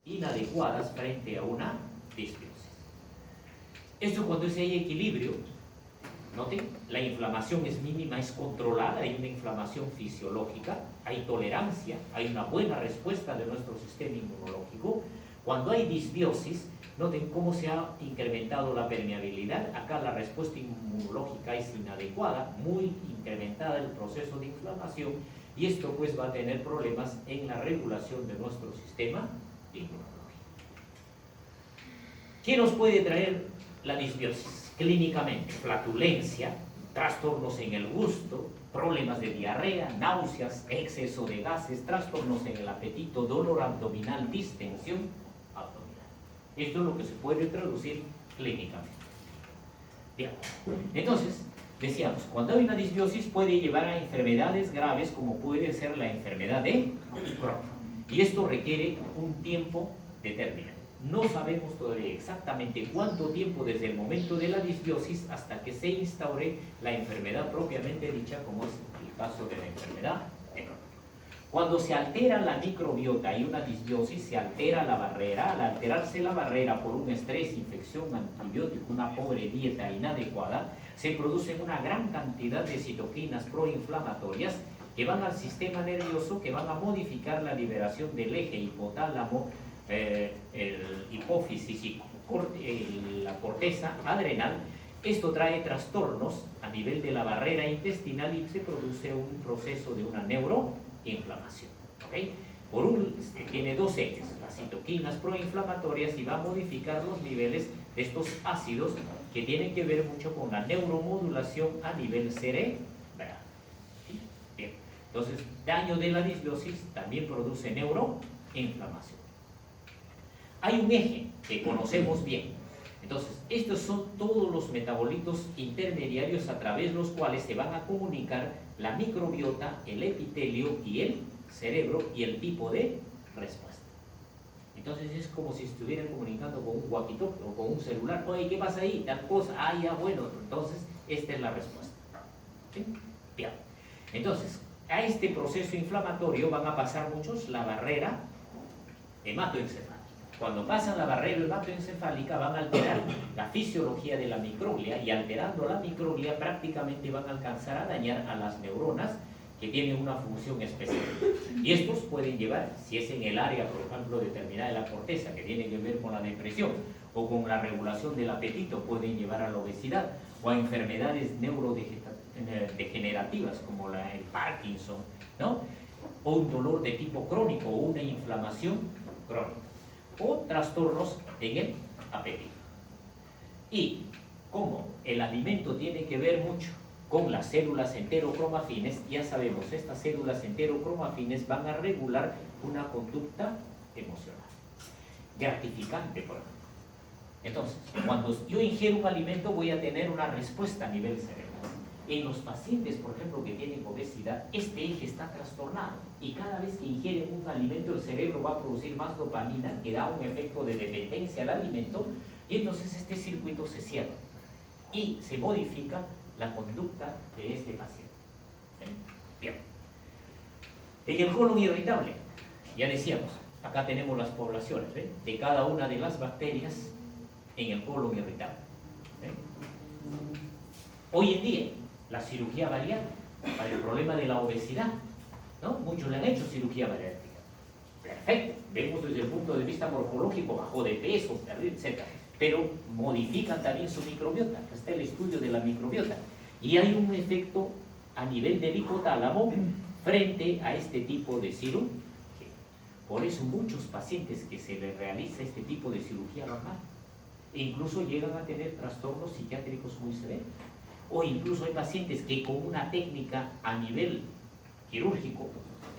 inadecuadas frente a una disbiosis. Esto cuando hay equilibrio, noten, la inflamación es mínima, es controlada, hay una inflamación fisiológica, hay tolerancia, hay una buena respuesta de nuestro sistema inmunológico. Cuando hay disbiosis, noten cómo se ha incrementado la permeabilidad. Acá la respuesta inmunológica es inadecuada, muy incrementada el proceso de inflamación, y esto pues va a tener problemas en la regulación de nuestro sistema inmunológico. ¿Qué nos puede traer la disbiosis? Clínicamente, flatulencia, trastornos en el gusto, problemas de diarrea, náuseas, exceso de gases, trastornos en el apetito, dolor abdominal, distensión abdominal. Esto es lo que se puede traducir clínicamente. Bien, entonces, decíamos, cuando hay una disbiosis puede llevar a enfermedades graves como puede ser la enfermedad de Crohn. Y esto requiere un tiempo determinado. No sabemos todavía exactamente cuánto tiempo desde el momento de la disbiosis hasta que se instaure la enfermedad propiamente dicha, como es el caso de la enfermedad de Crohn. Cuando se altera la microbiota y una disbiosis, se altera la barrera. Al alterarse la barrera por un estrés, infección, antibiótico, una pobre dieta inadecuada, se producen una gran cantidad de citoquinas proinflamatorias que van al sistema nervioso, que van a modificar la liberación del eje hipotálamo, el hipófisis y la corteza adrenal. Esto trae trastornos a nivel de la barrera intestinal y se produce un proceso de una neuroinflamación. ¿Okay? Tiene dos ejes, las citoquinas proinflamatorias, y va a modificar los niveles de estos ácidos que tienen que ver mucho con la neuromodulación a nivel cerebral. ¿Sí? Bien. Entonces, daño de la disbiosis también produce neuroinflamación. Hay un eje que conocemos bien. Entonces, estos son todos los metabolitos intermediarios a través de los cuales se van a comunicar la microbiota, el epitelio y el cerebro y el tipo de respuesta. Entonces es como si estuvieran comunicando con un walkie-talkie o con un celular. Oye, ¿qué pasa ahí? Tal cosa. Ah, ya, bueno. Entonces, esta es la respuesta. ¿Sí? Bien. Entonces, a este proceso inflamatorio van a pasar muchos la barrera hematoencefálica. Cuando pasan la barrera hematoencefálica van a alterar la fisiología de la microglia, y alterando la microglia prácticamente van a alcanzar a dañar a las neuronas que tienen una función especial. Y estos pueden llevar, si es en el área, por ejemplo, determinada de la corteza, que tiene que ver con la depresión o con la regulación del apetito, pueden llevar a la obesidad o a enfermedades neurodegenerativas como el Parkinson, ¿no? O un dolor de tipo crónico o una inflamación crónica, o trastornos en el apetito. Y como el alimento tiene que ver mucho con las células enterocromafines, ya sabemos, estas células enterocromafines van a regular una conducta emocional gratificante, por ejemplo. Entonces, cuando yo ingiero un alimento voy a tener una respuesta a nivel cerebral. En los pacientes, por ejemplo, que tienen obesidad, este eje está trastornado, y cada vez que ingieren un alimento el cerebro va a producir más dopamina, que da un efecto de dependencia al alimento, y entonces este circuito se cierra y se modifica la conducta de este paciente. Bien. En el colon irritable, ya decíamos, acá tenemos las poblaciones de cada una de las bacterias en el colon irritable. Hoy en día, la cirugía bariátrica para el problema de la obesidad, ¿no? Muchos le han hecho cirugía bariátrica. Perfecto, vemos desde el punto de vista morfológico, bajó de peso, etc. Pero modifican también su microbiota. Acá está el estudio de la microbiota. Y hay un efecto a nivel del hipotálamo frente a este tipo de cirugía. Por eso muchos pacientes que se les realiza este tipo de cirugía normal, incluso llegan a tener trastornos psiquiátricos muy severos. O incluso hay pacientes que con una técnica a nivel quirúrgico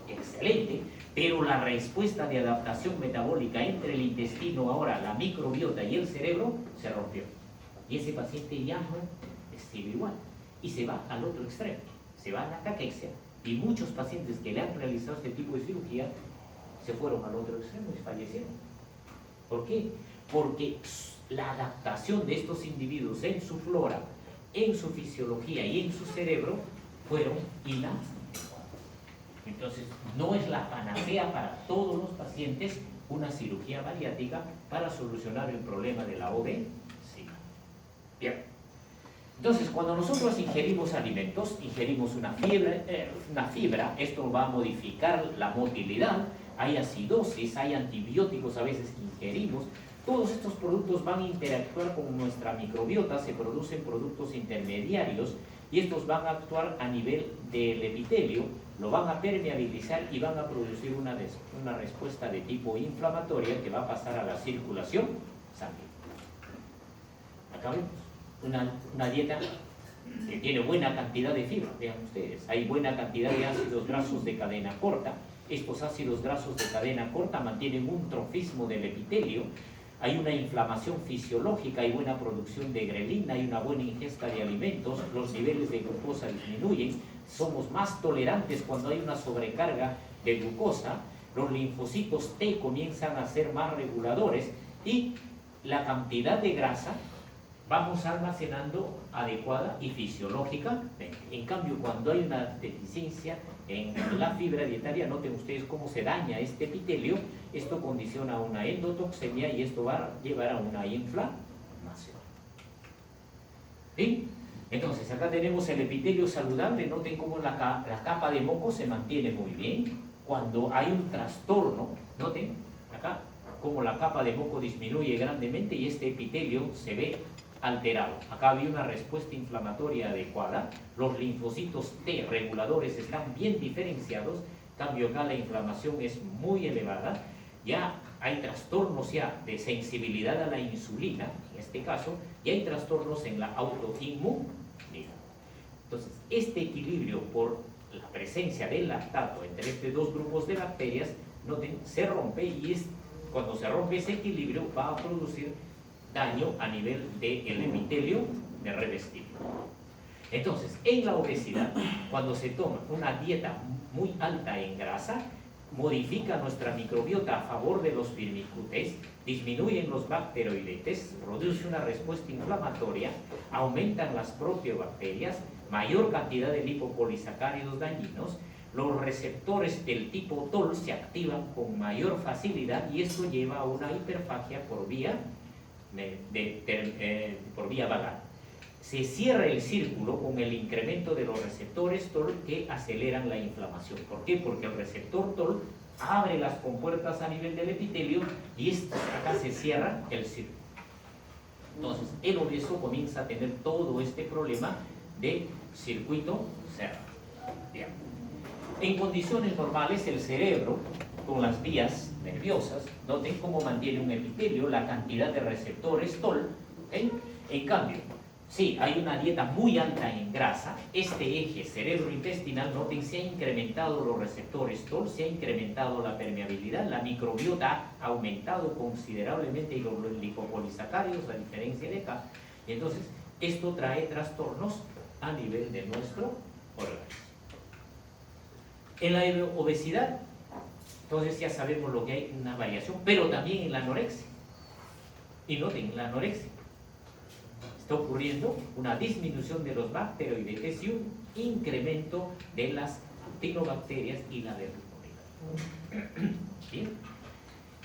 excelente, pero la respuesta de adaptación metabólica entre el intestino, ahora la microbiota y el cerebro, se rompió. Y ese paciente ya no sigue igual. Y se va al otro extremo, se va a la caquexia. Y muchos pacientes que le han realizado este tipo de cirugía se fueron al otro extremo y fallecieron. ¿Por qué? Porque la adaptación de estos individuos en su flora, en su fisiología y en su cerebro fueron inadecuadas. Entonces, no es la panacea para todos los pacientes una cirugía bariátrica para solucionar el problema de la obesidad. Bien. Entonces, cuando nosotros ingerimos alimentos, ingerimos una fibra, esto va a modificar la motilidad, hay acidosis, hay antibióticos a veces que ingerimos, todos estos productos van a interactuar con nuestra microbiota, se producen productos intermediarios y estos van a actuar a nivel del epitelio, lo van a permeabilizar y van a producir una respuesta de tipo inflamatoria que va a pasar a la circulación sanguínea. Acá vemos una dieta que tiene buena cantidad de fibra, vean ustedes, hay buena cantidad de ácidos grasos de cadena corta. Estos ácidos grasos de cadena corta mantienen un trofismo del epitelio, hay una inflamación fisiológica, hay buena producción de grelina, hay una buena ingesta de alimentos, los niveles de glucosa disminuyen, somos más tolerantes cuando hay una sobrecarga de glucosa, los linfocitos T comienzan a ser más reguladores y la cantidad de grasa vamos almacenando adecuada y fisiológicamente. En cambio, cuando hay una deficiencia en la fibra dietaria, noten ustedes cómo se daña este epitelio, esto condiciona una endotoxemia y esto va a llevar a una inflamación. ¿Sí? Entonces, acá tenemos el epitelio saludable, noten cómo la capa de moco se mantiene muy bien. Cuando hay un trastorno, noten acá cómo la capa de moco disminuye grandemente y este epitelio se ve alterado. Acá había una respuesta inflamatoria adecuada, los linfocitos T reguladores están bien diferenciados, en cambio acá la inflamación es muy elevada, ya hay trastornos ya de sensibilidad a la insulina, en este caso, y hay trastornos en la autoinmunidad. Entonces, este equilibrio por la presencia del lactato entre estos dos grupos de bacterias, noten, se rompe y cuando se rompe ese equilibrio va a producir daño a nivel del epitelio de revestimiento. Entonces, en la obesidad, cuando se toma una dieta muy alta en grasa, modifica nuestra microbiota a favor de los firmicutes, disminuyen los bacteroidetes, produce una respuesta inflamatoria, aumentan las proteobacterias, mayor cantidad de lipopolisacáridos dañinos, los receptores del tipo TOL se activan con mayor facilidad y esto lleva a una hiperfagia por vía vagal. Se cierra el círculo con el incremento de los receptores TOL que aceleran la inflamación. ¿Por qué? Porque el receptor TOL abre las compuertas a nivel del epitelio y acá se cierra el círculo. Entonces, el obeso comienza a tener todo este problema de circuito cerrado. Bien. En condiciones normales, el cerebro, con las vías nerviosas, noten cómo mantiene un epitelio, la cantidad de receptores TOL. ¿Okay? En cambio, si hay una dieta muy alta en grasa, este eje cerebro-intestinal, noten, se ha incrementado los receptores TOL, se ha incrementado la permeabilidad, la microbiota ha aumentado considerablemente y los lipopolisacáridos, a diferencia de acá. Y entonces, esto trae trastornos a nivel de nuestro organismo. En la obesidad, entonces ya sabemos lo que hay, una variación, pero también en la anorexia. Y noten, la anorexia está ocurriendo una disminución de los bacteroidetes y un incremento de las actinobacterias y la verrucosidad. ¿Bien?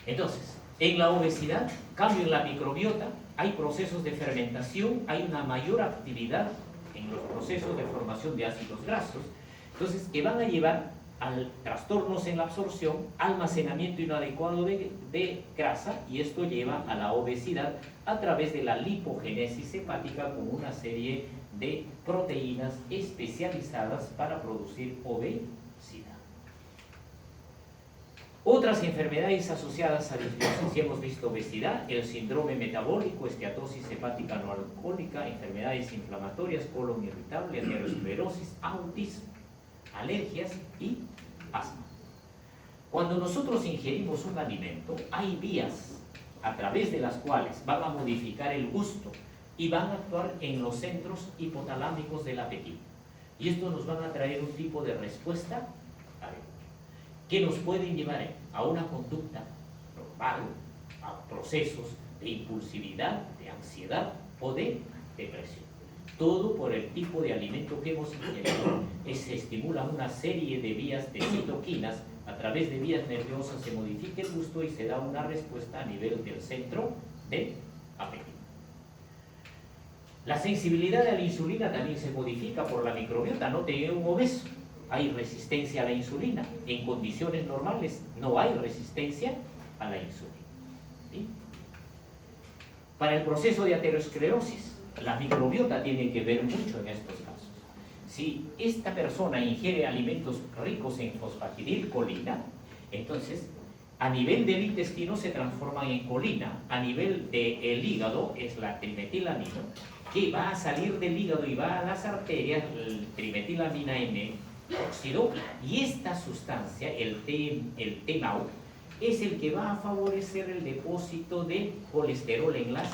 Entonces, en la obesidad, cambio en la microbiota, hay procesos de fermentación, hay una mayor actividad en los procesos de formación de ácidos grasos, entonces, que van a llevar a trastornos en la absorción, almacenamiento inadecuado de grasa, y esto lleva a la obesidad a través de la lipogénesis hepática con una serie de proteínas especializadas para producir obesidad. Otras enfermedades asociadas a disbiosis, hemos visto obesidad, el síndrome metabólico, esteatosis hepática no alcohólica, enfermedades inflamatorias, colon irritable, aterosclerosis, autismo, alergias y asma. Cuando nosotros ingerimos un alimento, hay vías a través de las cuales van a modificar el gusto y van a actuar en los centros hipotalámicos del apetito. Y esto nos van a traer un tipo de respuesta que nos pueden llevar a una conducta normal, a procesos de impulsividad, de ansiedad o de depresión. Todo por el tipo de alimento que hemos ingerido. Se estimula una serie de vías de citoquinas a través de vías nerviosas se modifica el gusto y se da una respuesta a nivel del centro del apetito. La sensibilidad a la insulina también se modifica por la microbiota. Noten en un obeso hay resistencia a la insulina. En condiciones normales no hay resistencia a la insulina. ¿Sí? Para el proceso de aterosclerosis, la microbiota tiene que ver mucho en estos casos. Si esta persona ingiere alimentos ricos en fosfatidilcolina, entonces a nivel del intestino se transforman en colina, a nivel del hígado es la trimetilamina, que va a salir del hígado y va a las arterias, el trimetilamina N óxido, y esta sustancia, el TMAO, es el que va a favorecer el depósito de colesterol en las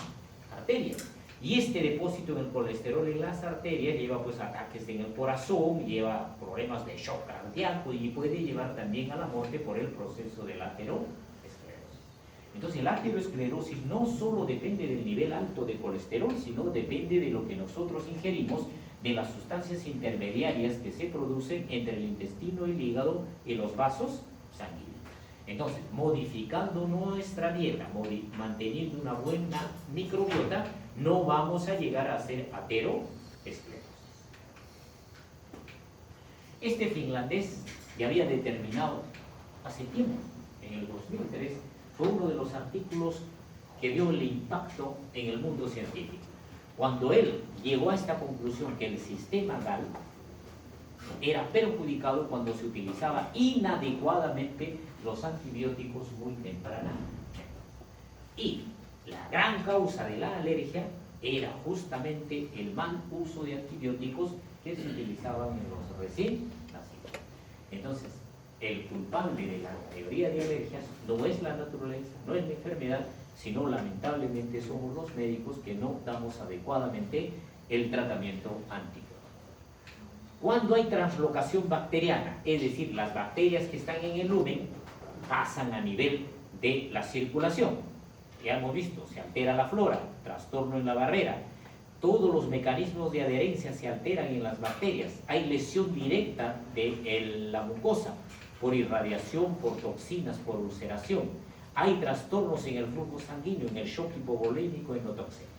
arterias. Y este depósito en el colesterol en las arterias lleva pues ataques en el corazón, lleva problemas de shock cardíaco y puede llevar también a la muerte por el proceso de la aterosclerosis. Entonces la aterosclerosis no solo depende del nivel alto de colesterol, sino depende de lo que nosotros ingerimos, de las sustancias intermediarias que se producen entre el intestino, el hígado y los vasos sanguíneos. Entonces, modificando nuestra dieta, manteniendo una buena microbiota, no vamos a llegar a ser aterosclerosis. Este finlandés que había determinado hace tiempo, en el 2003, fue uno de los artículos que dio el impacto en el mundo científico. Cuando él llegó a esta conclusión que el sistema GAL era perjudicado cuando se utilizaba inadecuadamente los antibióticos muy tempranamente. Y la gran causa de la alergia era justamente el mal uso de antibióticos que se utilizaban en los recién nacidos. Entonces, el culpable de la mayoría de alergias no es la naturaleza, no es la enfermedad, sino lamentablemente somos los médicos que no damos adecuadamente el tratamiento antibiótico. Cuando hay translocación bacteriana, es decir, las bacterias que están en el lumen pasan a nivel de la circulación. Ya hemos visto, se altera la flora, trastorno en la barrera, todos los mecanismos de adherencia se alteran en las bacterias, hay lesión directa de la mucosa por irradiación, por toxinas, por ulceración, hay trastornos en el flujo sanguíneo, en el shock hipovolémico endotoxémico.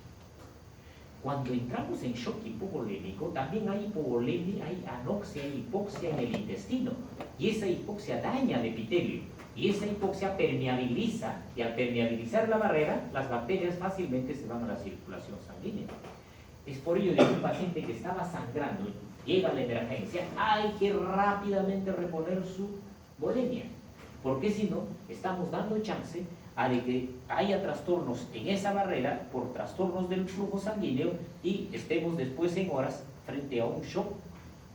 Cuando entramos en shock hipovolémico, también hay hipovolemia, hay anoxia, hay hipoxia en el intestino, y esa hipoxia daña al epitelio, y esa hipoxia permeabiliza, y al permeabilizar la barrera, las bacterias fácilmente se van a la circulación sanguínea. Es por ello que un paciente que estaba sangrando, llega a la emergencia, hay que rápidamente reponer su volemia, porque si no, estamos dando chance a de que haya trastornos en esa barrera por trastornos del flujo sanguíneo y estemos después en horas frente a un shock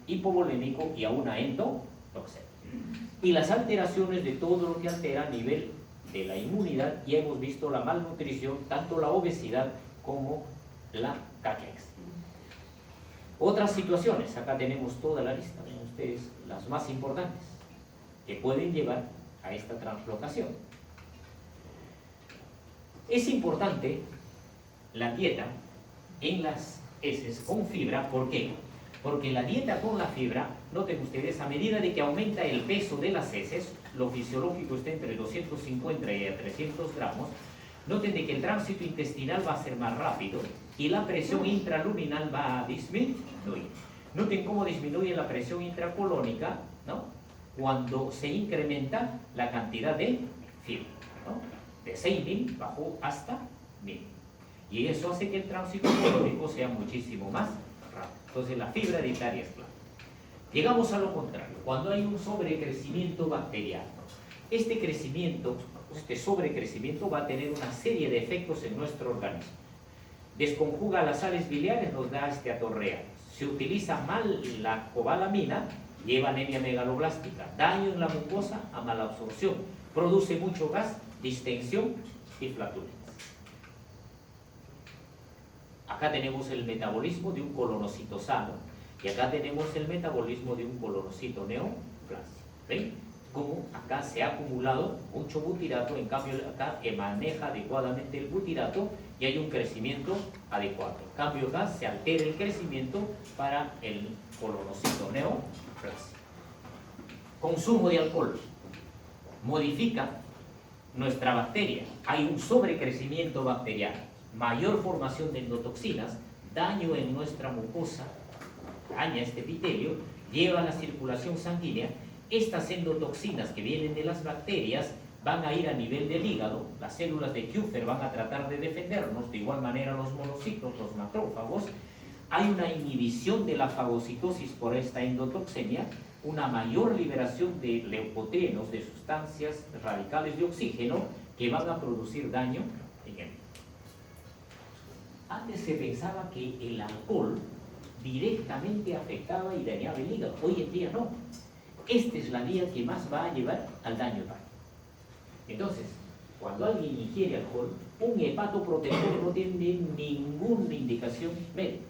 hipovolémico y a una endotoxemia. Y las alteraciones de todo lo que altera a nivel de la inmunidad, ya hemos visto la malnutrición, tanto la obesidad como la caquex. Otras situaciones, acá tenemos toda la lista, ven ustedes las más importantes, que pueden llevar a esta translocación. Es importante la dieta en las heces con fibra, ¿por qué? Porque la dieta con la fibra, noten ustedes, a medida de que aumenta el peso de las heces, lo fisiológico está entre 250 y 300 gramos, noten de que el tránsito intestinal va a ser más rápido y la presión intraluminal va a disminuir. Noten cómo disminuye la presión intracolónica, ¿no?, cuando se incrementa la cantidad de fibra, ¿no?, de 6.000 bajó hasta 1.000. Y eso hace que el tránsito colónico sea muchísimo más rápido. Entonces la fibra dietaria es clave. Llegamos a lo contrario, cuando hay un sobrecrecimiento bacteriano. Este crecimiento, este sobrecrecimiento va a tener una serie de efectos en nuestro organismo. Desconjuga las sales biliares, nos da esteatorrea. Se utiliza mal la cobalamina, lleva anemia megaloblástica, daño en la mucosa a mala absorción, produce mucho gas, distensión y flatulencia. Acá tenemos el metabolismo de un colonocito sano y acá tenemos el metabolismo de un colonocito neoplásico. ¿Ven? Como acá se ha acumulado mucho butirato, en cambio acá que maneja adecuadamente el butirato y hay un crecimiento adecuado. En cambio acá se altera el crecimiento para el colonocito neoplásico. Consumo de alcohol. modifica nuestra bacteria. Hay un sobrecrecimiento bacteriano, mayor formación de endotoxinas, daño en nuestra mucosa, daña este epitelio, lleva a la circulación sanguínea. Estas endotoxinas que vienen de las bacterias van a ir a nivel del hígado, las células de Kupffer van a tratar de defendernos, de igual manera los monocitos, los macrófagos. Hay una inhibición de la fagocitosis por esta endotoxemia, una mayor liberación de leucotrienos, de sustancias radicales de oxígeno que van a producir daño en el. Antes se pensaba que el alcohol directamente afectaba y dañaba el hígado. Hoy en día no. Esta es la vía que más va a llevar al daño hepático. Entonces, cuando alguien ingiere alcohol, un hepatoprotector no tiene ninguna indicación médica.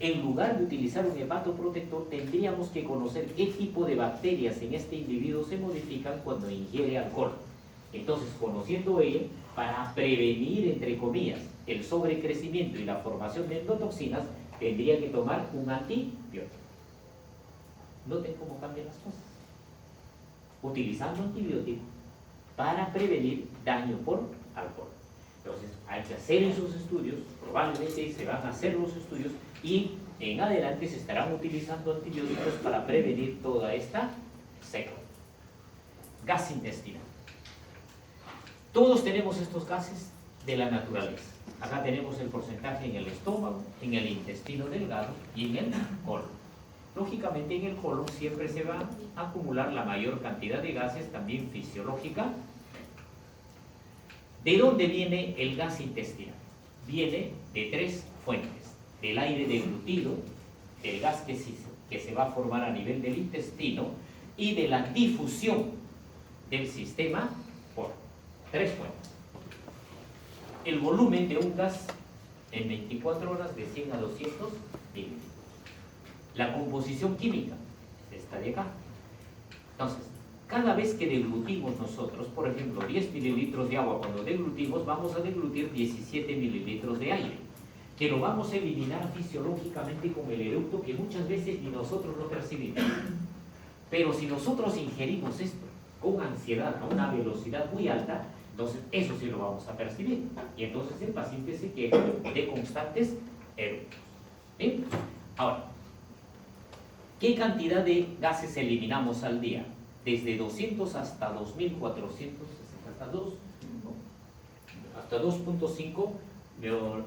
En lugar de utilizar un hepatoprotector, tendríamos que conocer qué tipo de bacterias en este individuo se modifican cuando ingiere alcohol. Entonces, conociendo ello, para prevenir, entre comillas, el sobrecrecimiento y la formación de endotoxinas, tendría que tomar un antibiótico. Noten cómo cambian las cosas. Utilizando antibiótico para prevenir daño por alcohol. Entonces, hay que hacer esos estudios, probablemente se van a hacer los estudios y en adelante se estarán utilizando antibióticos para prevenir toda esta secuela. Gas intestinal. Todos tenemos estos gases de la naturaleza. Acá tenemos el porcentaje en el estómago, en el intestino delgado y en el colon. Lógicamente en el colon siempre se va a acumular la mayor cantidad de gases, también fisiológica. ¿De dónde viene el gas intestinal? Viene de tres fuentes: del aire deglutido, del gas que se va a formar a nivel del intestino y de la difusión del sistema por tres fuentes. El volumen de un gas en 24 horas de 100 a 200 mililitros. La composición química, esta de acá. Entonces, cada vez que deglutimos nosotros, por ejemplo, 10 mililitros de agua, cuando deglutimos, vamos a deglutir 17 mililitros de aire, que lo vamos a eliminar fisiológicamente con el eructo, que muchas veces ni nosotros lo percibimos. Pero si nosotros ingerimos esto con ansiedad a una velocidad muy alta, entonces eso sí lo vamos a percibir. Y entonces el paciente se queja de constantes eructos. ¿Bien? Ahora, ¿qué cantidad de gases eliminamos al día? Desde 200 hasta 2400, hasta 2.5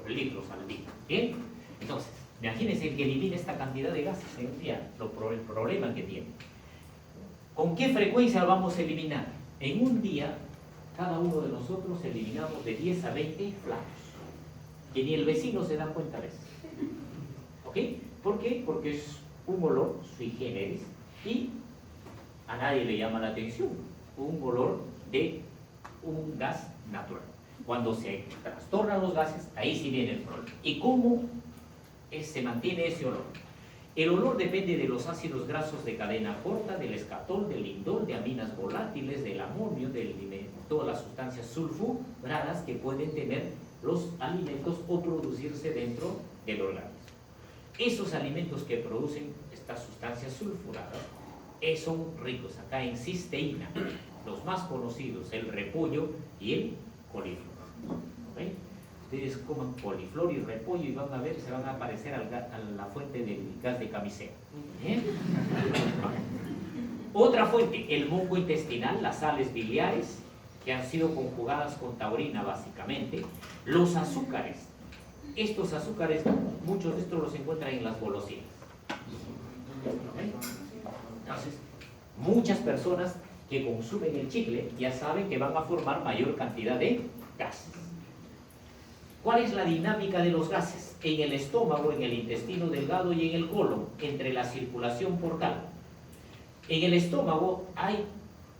litros al día. ¿Bien? Entonces, imagínense que elimine esta cantidad de gases en un día, el problema que tiene. ¿Con qué frecuencia lo vamos a eliminar? En un día, cada uno de nosotros eliminamos de 10 a 20 flacos, que ni el vecino se da cuenta de eso. ¿Ok? ¿Por qué? Porque es un olor sui generis y a nadie le llama la atención, un olor de un gas natural. Cuando se trastornan los gases, ahí sí viene el problema. ¿Y cómo se mantiene ese olor? El olor depende de los ácidos grasos de cadena corta, del escatol, del lindol, de aminas volátiles, del amonio, de todas las sustancias sulfuradas que pueden tener los alimentos o producirse dentro del organismo. Esos alimentos que producen estas sustancias sulfuradas son ricos acá en cisteína, los más conocidos, el repollo y el coliflor. ¿Okay? Ustedes coman coliflor y repollo y van a ver, se van a parecer a la fuente del gas de camisea. ¿Bien? Otra fuente, el moco intestinal, las sales biliares, que han sido conjugadas con taurina básicamente, los azúcares. Estos azúcares, muchos de estos los encuentran en las golosinas. ¿Okay? Entonces, muchas personas que consumen el chicle ya saben que van a formar mayor cantidad de gases. ¿Cuál es la dinámica de los gases? En el estómago, en el intestino delgado y en el colon, entre la circulación portal. En el estómago hay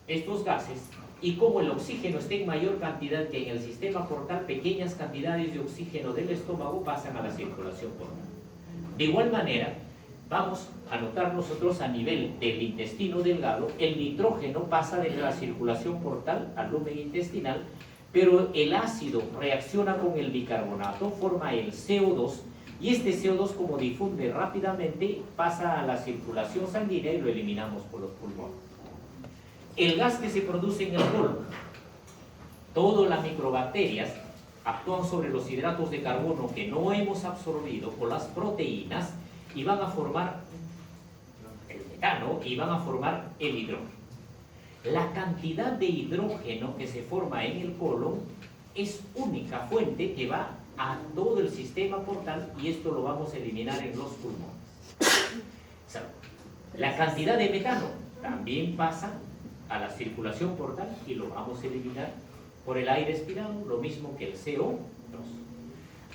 estos gases y como el oxígeno está en mayor cantidad que en el sistema portal, pequeñas cantidades de oxígeno del estómago pasan a la circulación portal. De igual manera, vamos a notar nosotros a nivel del intestino delgado, el nitrógeno pasa de la circulación portal al lumen intestinal, pero el ácido reacciona con el bicarbonato, forma el CO2, y este CO2, como difunde rápidamente, pasa a la circulación sanguínea y lo eliminamos por los pulmones. El gas que se produce en el colon, todas las microbacterias actúan sobre los hidratos de carbono que no hemos absorbido o las proteínas y van a formar el metano y van a formar el hidrógeno. La cantidad de hidrógeno que se forma en el colon es única fuente que va a todo el sistema portal y esto lo vamos a eliminar en los pulmones. O sea, la cantidad de metano también pasa a la circulación portal y lo vamos a eliminar por el aire expirado, lo mismo que el CO2.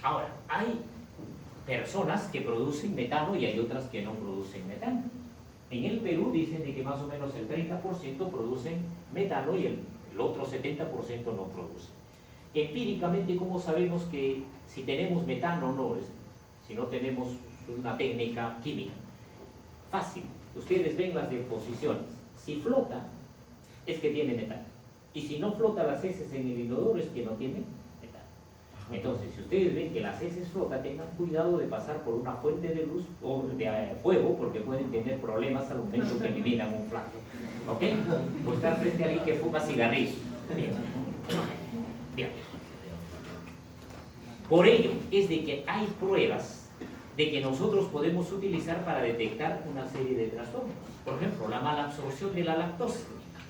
Ahora, hay personas que producen metano y hay otras que no producen metano. En el Perú dicen de que más o menos el 30% producen metano y el otro 70% no produce. Empíricamente, ¿cómo sabemos que si tenemos metano o no? Si no tenemos una técnica química. Fácil. Ustedes ven las deposiciones. Si flota, es que tiene metano. Y si no flota las heces en el inodoro, es que no tiene metano. Entonces, si ustedes ven que las heces flotan, tengan cuidado de pasar por una fuente de luz o de fuego, porque pueden tener problemas al momento que eliminan un flaco. ¿Ok? O estar frente a alguien que fuma cigarrillos. Bien. Bien. Por ello es de que hay pruebas de que nosotros podemos utilizar para detectar una serie de trastornos. Por ejemplo, la mala absorción de la lactosa.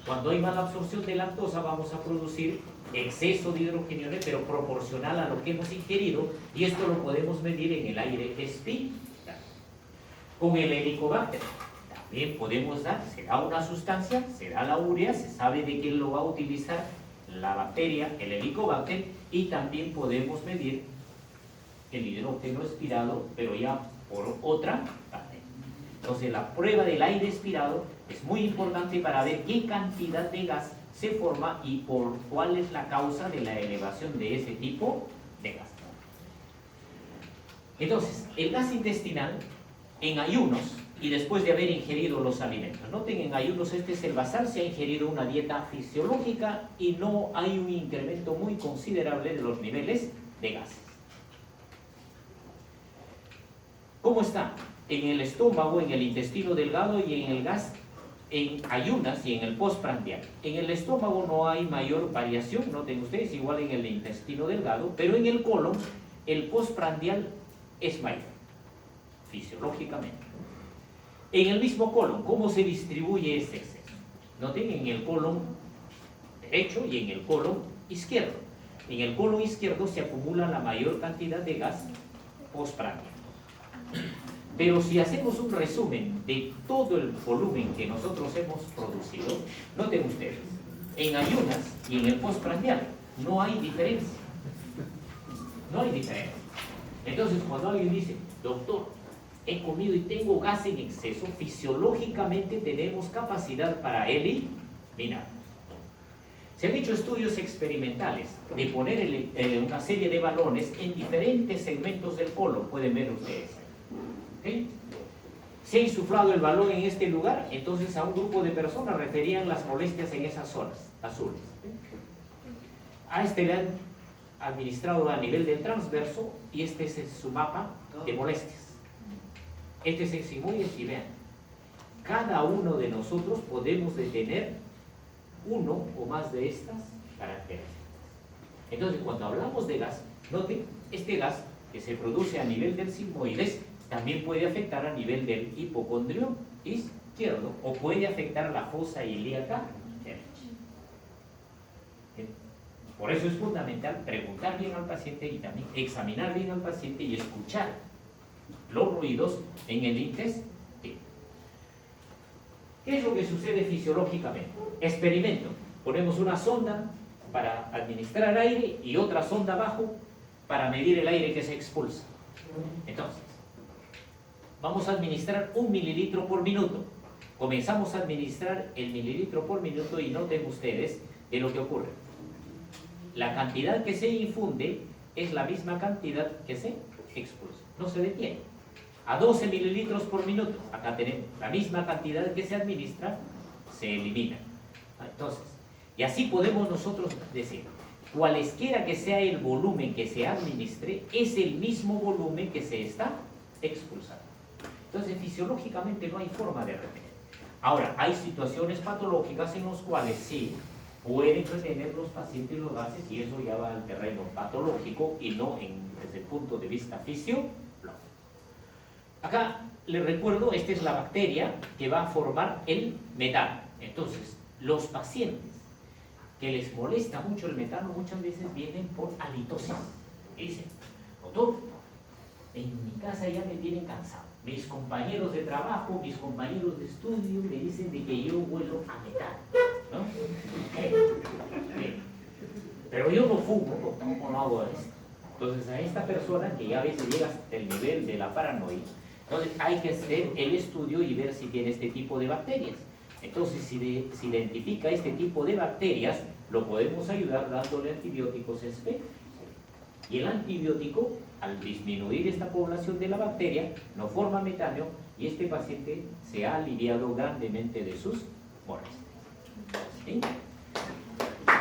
Cuando hay mala absorción de lactosa vamos a producir exceso de hidrogenio, pero proporcional a lo que hemos ingerido, y esto lo podemos medir en el aire expirado. Con el Helicobacter también podemos dar, se da una sustancia, se da la urea, se sabe de quién lo va a utilizar la bacteria, el Helicobacter, y también podemos medir el hidrógeno expirado, pero ya por otra parte. Entonces la prueba del aire expirado es muy importante para ver qué cantidad de gas se forma y por cuál es la causa de la elevación de ese tipo de gas. Entonces, el gas intestinal en ayunos y después de haber ingerido los alimentos. Noten, en ayunos este es el basal, se ha ingerido una dieta fisiológica y no hay un incremento muy considerable de los niveles de gases. ¿Cómo está? En el estómago, en el intestino delgado y en el gas en ayunas y en el postprandial. En el estómago no hay mayor variación, noten ustedes, igual en el intestino delgado, pero en el colon el postprandial es mayor, fisiológicamente. En el mismo colon, ¿cómo se distribuye ese exceso? Noten, en el colon derecho y en el colon izquierdo. En el colon izquierdo se acumula la mayor cantidad de gas postprandial. Pero si hacemos un resumen de todo el volumen que nosotros hemos producido, noten ustedes, en ayunas y en el postprandial no hay diferencia. No hay diferencia. Entonces, cuando alguien dice, doctor, he comido y tengo gas en exceso, fisiológicamente tenemos capacidad para eliminar. Se han hecho estudios experimentales de poner una serie de balones en diferentes segmentos del colon, pueden ver ustedes. ¿Okay? Se ha insuflado el balón en este lugar, entonces a un grupo de personas referían las molestias en esas zonas azules. A este le han administrado a nivel del transverso y este es su mapa de molestias. Este es el sigmoides y vean, cada uno de nosotros podemos tener uno o más de estas características. Entonces, cuando hablamos de gas, noten, este gas que se produce a nivel del sigmoides también puede afectar a nivel del hipocondrio izquierdo o puede afectar la fosa ilíaca derecha. Por eso es fundamental preguntar bien al paciente y también examinar bien al paciente y escuchar los ruidos en el intestino. ¿Qué es lo que sucede fisiológicamente? Experimento. Ponemos una sonda para administrar aire y otra sonda abajo para medir el aire que se expulsa. Entonces, vamos a administrar 1 mililitro por minuto. Comenzamos a administrar el mililitro por minuto y noten ustedes de lo que ocurre. La cantidad que se infunde es la misma cantidad que se expulsa. No se detiene. A 12 mililitros por minuto, acá tenemos la misma cantidad que se administra, se elimina. Entonces, y así podemos nosotros decir, cualesquiera que sea el volumen que se administre, es el mismo volumen que se está expulsando. Entonces, fisiológicamente no hay forma de retener. Ahora, hay situaciones patológicas en las cuales sí pueden retener los pacientes los gases y eso ya va al terreno patológico y no desde el punto de vista fisiológico. Acá les recuerdo, esta es la bacteria que va a formar el metano. Entonces, los pacientes que les molesta mucho el metano muchas veces vienen por halitosis. Y dicen, doctor, en mi casa ya me tienen cansado. Mis compañeros de trabajo, mis compañeros de estudio me dicen de que yo huelo a metano, ¿no? Pero yo no fumo, ¿cómo no hago esto? Entonces a esta persona que ya a veces llega hasta el nivel de la paranoia, entonces hay que hacer el estudio y ver si tiene este tipo de bacterias. Entonces si identifica este tipo de bacterias, lo podemos ayudar dándole antibióticos específicos. Y el antibiótico, al disminuir esta población de la bacteria, no forma metano y este paciente se ha aliviado grandemente de sus molestias. ¿Sí?